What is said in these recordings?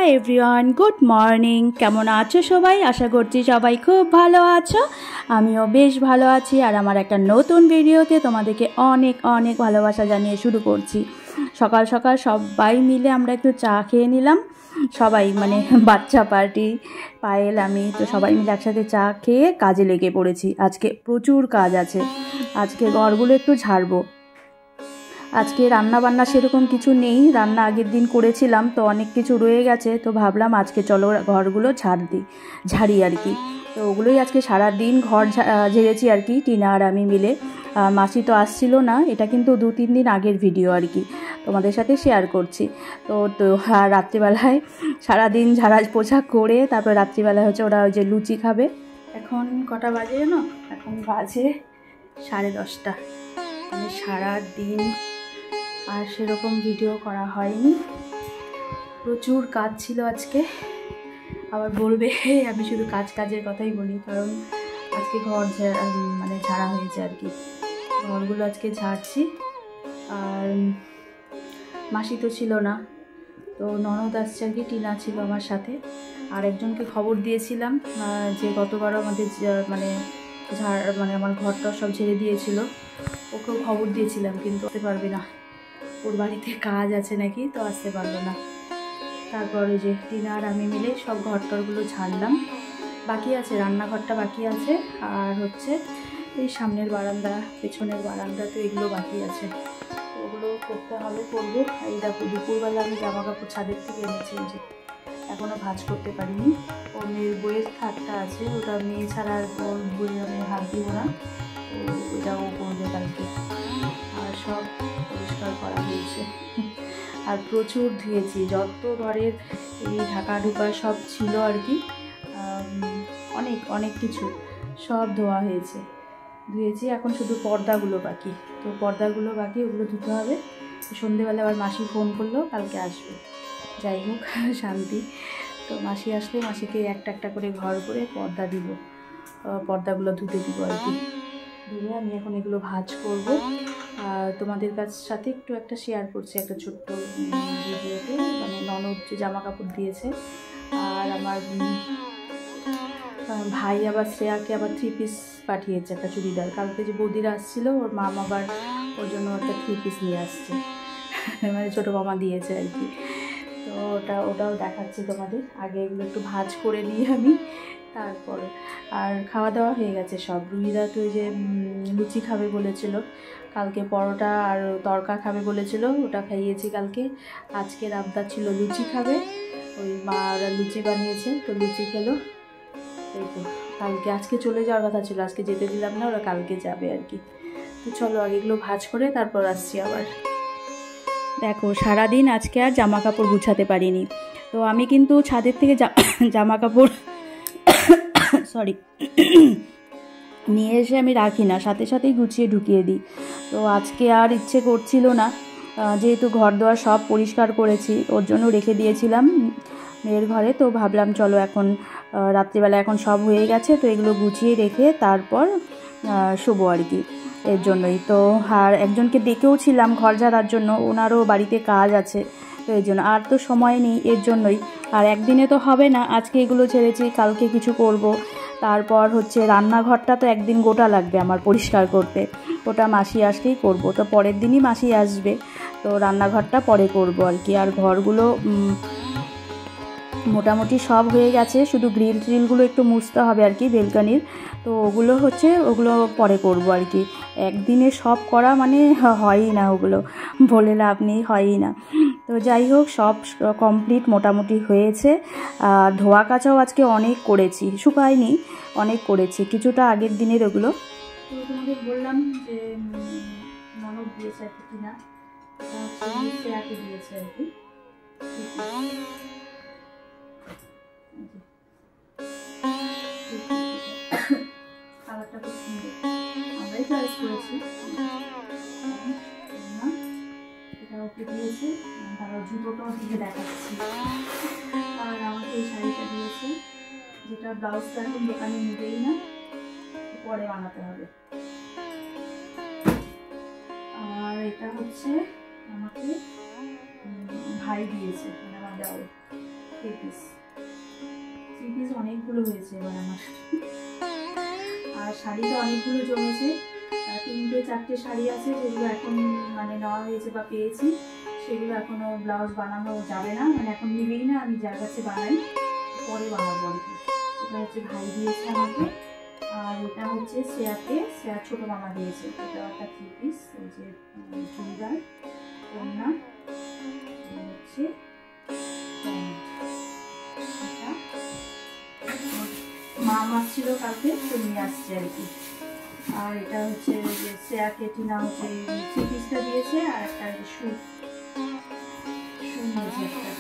Hi everyone, good morning. কেমন আছো সবাই? আশা করছি সবাই খুব ভালো আছো। আমিও বেশ ভালো আছি। আর আমার একটা নতুন ভিডিওতে তোমাদেরকে অনেক অনেক ভালোবাসা জানিয়ে শুরু করছি। সকাল সকাল সবাই মিলে আমরা একটু চা খেয়ে নিলাম। সবাই মানে বাচ্চা পার্টি, পায়েল, আমি তো সবাই মিলে একসাথে চা খেয়ে কাজে লেগে পড়েছি। আজকে প্রচুর কাজ আছে। আজকে ঘরগুলো একটু ঝাড়বো। আজকে রান্না বান্না সেরকম কিছু নেই, রান্না আগের দিন করেছিলাম তো অনেক কিছু রয়ে গেছে, তো ভাবলাম আজকে চলো ঘরগুলো ঝাড়ি আর কি। তো ওগুলোই আজকে সারা দিন ঘর ঝেড়েছি আর কি, টিনা আর আমি মিলে। মাসি তো আসছিল না, এটা কিন্তু 2-3 দিন আগের ভিডিও আর কি, তোমাদের সাথে শেয়ার করছি। তো রাত্রিবেলায় সারাদিন ঝাড়া পোছা করে তারপর রাত্রিবেলায় হচ্ছে ওরা ওই যে লুচি খাবে। এখন কটা বাজে জানো? এখন বাজে 10:30। মানে সারাদিন আর সেরকম ভিডিও করা হয়নি, প্রচুর কাজ ছিল আজকে। আবার বলবে আমি শুধু কাজের কথাই বলি, কারণ আজকে ঘর মানে ঝাড়া হয়েছে আর কি। ঘরগুলো আজকে ঝাড়ছি। আর মাসি তো ছিল না, তো ননদ আসছে আর কি, টিনা ছিল আমার সাথে। আর একজনকে খবর দিয়েছিলাম যে গতবারও আমাদের মানে আমার ঘরটা সব ঝেড়ে দিয়েছিল, ওকেও খবর দিয়েছিলাম, কিন্তু আসতে পারবে না, ওর বাড়িতে কাজ আছে নাকি, তো আসতে পারলো না। তারপরে যে টিনা আর আমি মিলে সব ঘরটরগুলো ঝাড়লাম। বাকি আছে, রান্নাঘরটা বাকি আছে, আর হচ্ছে এই সামনের বারান্দা, পেছনের বারান্দা, তো এগুলো বাকি আছে, ওগুলো করতে হবে, করবো। এই দেখো দুপুরবেলা আমি জামা কাপড় ছাদের থেকে এনেছি, যে এখনও ভাঁজ করতে পারিনি। ওর মেয়ের বইয়ের খাটটা আছে, ওটা মেয়ে ছাড়া ওর বইয়ে আমি হাত দিব না, তো ওইটাও করবে কালকে। আর সব পরিষ্কার করা হয়েছে, আর প্রচুর ধুয়েছি, যত ঘরের এই ঢাকা ঢুকা সব ছিল আর কি, অনেক অনেক কিছু সব ধোয়া হয়েছে, ধুয়েছি। এখন শুধু পর্দাগুলো বাকি, তো পর্দাগুলো বাকি, ওগুলো ধুতে হবে। সন্ধেবেলা আবার মাসি ফোন করলো, কালকে আসবে। যাই হোক, শান্তি। তো মাসি আসলে মাসিকে একটা একটা করে ঘর করে পর্দা দিব, পর্দাগুলো ধুতে দিব আর কি। ধুয়ে আমি এখন এগুলো ভাঁজ করব। আর তোমাদের সাথে একটু একটা শেয়ার করছি, একটা ছোট্ট ভিডিওতে, মানে ননদ যে জামা কাপড় দিয়েছে। আর আমার ভাই আবার শ্রেয়াকে আবার 3 পিস পাঠিয়েছে, একটা চুড়িদার। কালকে যে বৌদিরা আসছিল, ওর মামা আবার ওর জন্য একটা 3 পিস নিয়ে আসছে, মানে ছোটো মামা দিয়েছে আর কি। তো ওটাও দেখাচ্ছি তোমাদের। আগে এগুলো একটু ভাঁজ করে নিই আমি, তারপর। আর খাওয়া দাওয়া হয়ে গেছে সব। রুহিদা তো ওই যে লুচি খাবে বলেছিল, কালকে পরোটা আর তরকা খাবে বলেছিল, ওটা খাইয়েছি কালকে। আজকের আবদার ছিল লুচি খাবে, ওই মা ওরা লুচি বানিয়েছে, তো লুচি খেলো। এই তো কালকে, আজকে চলে যাওয়ার কথা ছিল, আজকে যেতে দিলাম না, ওরা কালকে যাবে আর কি। তো চলো আগে এগুলো ভাঁজ করে তারপর আসছি আবার। দেখো সারাদিন আজকে আর জামা কাপড় গুছাতে পারিনি, তো আমি কিন্তু ছাদের থেকে জামা কাপড় নিয়ে এসে আমি রাখি না, সাথে সাথেই গুছিয়ে ঢুকিয়ে দিই। তো আজকে আর ইচ্ছে করছিল না, যেহেতু ঘর দোয়ার সব পরিষ্কার করেছি, ওর জন্য রেখে দিয়েছিলাম মেয়ের ঘরে। তো ভাবলাম চলো এখন রাত্রিবেলা এখন সব হয়ে গেছে, তো এগুলো গুছিয়ে রেখে তারপর শোবো আর কি, এর জন্যই। তো আর একজনকে ডেকেও ছিলাম ঘর ঝাড়ার জন্য, ওনারও বাড়িতে কাজ আছে, তো এর জন্য আর তো সময় নেই, এর জন্যই। আর একদিনে তো হবে না, আজকে এগুলো ছেড়েছি, কালকে কিছু করব। তারপর হচ্ছে রান্নাঘরটা তো একদিন গোটা লাগবে আমার পরিষ্কার করতে, ওটা মাসি আসলেই করব, তো পরের দিনই মাসি আসবে, তো রান্নাঘরটা পরে করব আর কি। আর ঘরগুলো মোটামুটি সব হয়ে গেছে, শুধু গ্রিলগুলো একটু মুছতে হবে আর কি, বেলকানির, তো ওগুলো পরে করব আর কি। একদিনে সব করা মানে হয়ই না, ওগুলো বলে লাভ নেই, হয়ই না। তো যাই হোক, সব কমপ্লিট মোটামুটি হয়েছে। ধোয়া কাচাও আজকে অনেক করেছি, শুকায়নি, অনেক করেছি, কিছুটা আগের দিনের ওগুলো। তো তোমাদের বললাম যে ননদ দিয়েছে আর কি, না শ্রেয়াকে দিয়েছে আর কি। কালারটা খুব সুন্দর, আমরাই চয়েস করেছি, এটা ওকে দিয়েছে। তারপর জুতোটাও দিকে দেখাচ্ছি। আর আমাকে এই শাড়িটা দিয়েছে, যেটা ব্লাউজটা এখন দোকানে নেবেই না, পরে বানাতে হবে। আর এটা হচ্ছে আমাকে ভাই দিয়েছে, মানে আমার দেওয়ার, থ্রি পিস অনেকগুলো হয়েছে এবার আমার। আর শাড়ি তো অনেকগুলো জমেছে, 3-4টে শাড়ি আছে যেগুলো এখন মানে নেওয়া হয়েছে বা পেয়েছি, সেগুলো এখনো ব্লাউজ বানানো যাবে না, মানে এখন নিবেই না, আমি যার কাছে বানাই পরে বানাবো আর কি। এটা হচ্ছে ভাই দিয়েছে আমাকে, আর এটা হচ্ছে শ্রেয়ার ছোট মামা দিয়েছে। এটা একটা থ্রি পিস, ওই যে চুড়িদার কন্যা হচ্ছে মা আমার ছিল কালকে, তো নিয়ে আসছে আর কি। আর এটা হচ্ছে যে শ্রেয়া কেটিনা হচ্ছে থ্রি পিসটা দিয়েছে, আর একটা শু নিয়েছে একটা।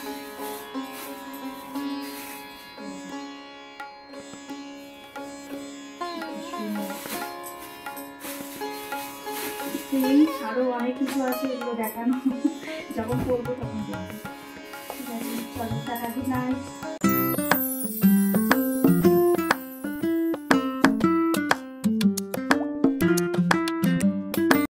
আরো অনেক কিছু আছে, এগুলো দেখানো যখন করবো তখন দেখবো। ঠিক আছে, চলো টাটা, গুড নাইট।